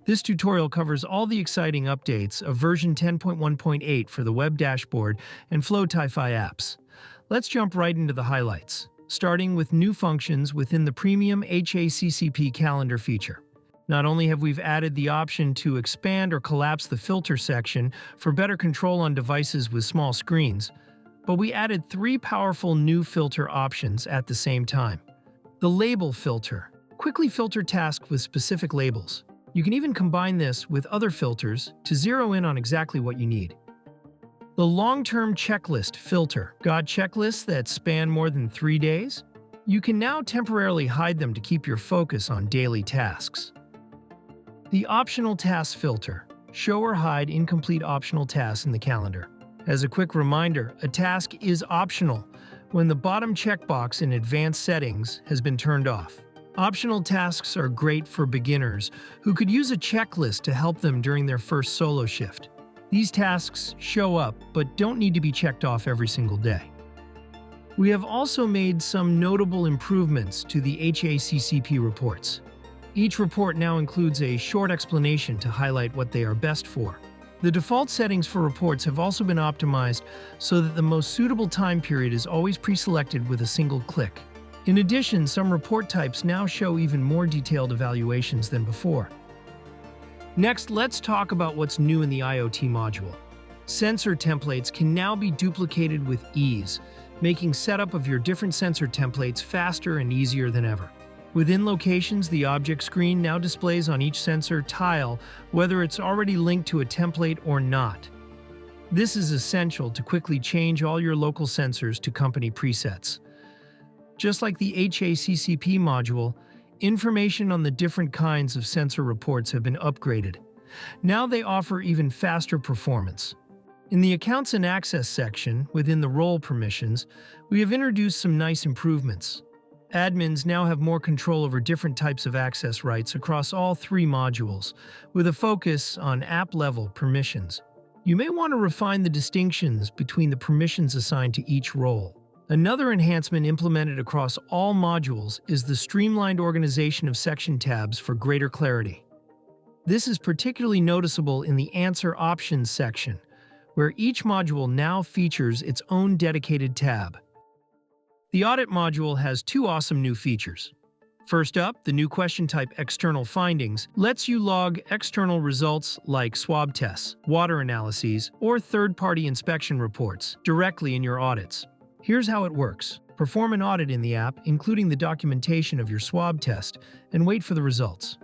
This tutorial covers all the exciting updates of version 10.1.8 for the web dashboard and Flowtify apps. Let's jump right into the highlights, starting with new functions within the premium HACCP calendar feature. Not only have we added the option to expand or collapse the filter section for better control on devices with small screens, but we added 3 powerful new filter options at the same time. The label filter. Quickly filter tasks with specific labels. You can even combine this with other filters to zero in on exactly what you need. The long-term checklist filter. Got checklists that span more than 3 days? You can now temporarily hide them to keep your focus on daily tasks. The optional tasks filter. Show or hide incomplete optional tasks in the calendar. As a quick reminder, a task is optional when the bottom checkbox in advanced settings has been turned off. Optional tasks are great for beginners who could use a checklist to help them during their first solo shift. These tasks show up but don't need to be checked off every single day. We have also made some notable improvements to the HACCP reports. Each report now includes a short explanation to highlight what they are best for. The default settings for reports have also been optimized so that the most suitable time period is always pre-selected with a single click. In addition, some report types now show even more detailed evaluations than before. Next, let's talk about what's new in the IoT module. Sensor templates can now be duplicated with ease, making setup of your different sensor templates faster and easier than ever. Within locations, the object screen now displays on each sensor tile whether it's already linked to a template or not. This is essential to quickly change all your local sensors to company presets. Just like the HACCP module, information on the different kinds of sensor reports have been upgraded. Now they offer even faster performance. In the Accounts and Access section, within the role permissions, we have introduced some nice improvements. Admins now have more control over different types of access rights across all 3 modules, with a focus on app-level permissions. You may want to refine the distinctions between the permissions assigned to each role. Another enhancement implemented across all modules is the streamlined organization of section tabs for greater clarity. This is particularly noticeable in the Answer Options section, where each module now features its own dedicated tab. The Audit module has 2 awesome new features. First up, the new question type External Findings lets you log external results like swab tests, water analyses, or third-party inspection reports directly in your audits. Here's how it works. Perform an audit in the app, including the documentation of your swab test, and wait for the results.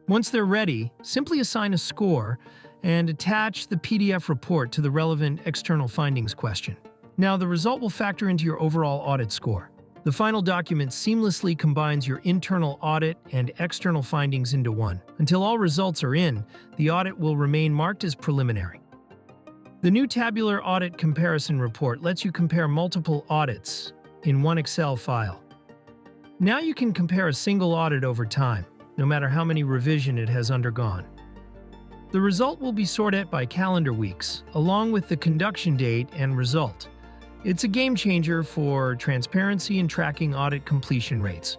Once they're ready, simply assign a score and attach the PDF report to the relevant external findings question. Now, the result will factor into your overall audit score. The final document seamlessly combines your internal audit and external findings into one. Until all results are in, the audit will remain marked as preliminary. The new Tabular Audit Comparison Report lets you compare multiple audits in one Excel file. Now you can compare a single audit over time, no matter how many revisions it has undergone. The result will be sorted by calendar weeks, along with the conduction date and result. It's a game changer for transparency and tracking audit completion rates.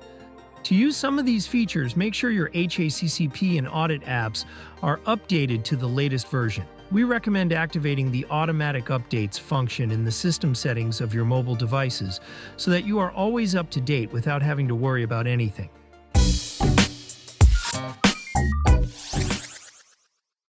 To use some of these features, make sure your HACCP and audit apps are updated to the latest version. We recommend activating the Automatic Updates function in the system settings of your mobile devices so that you are always up to date without having to worry about anything.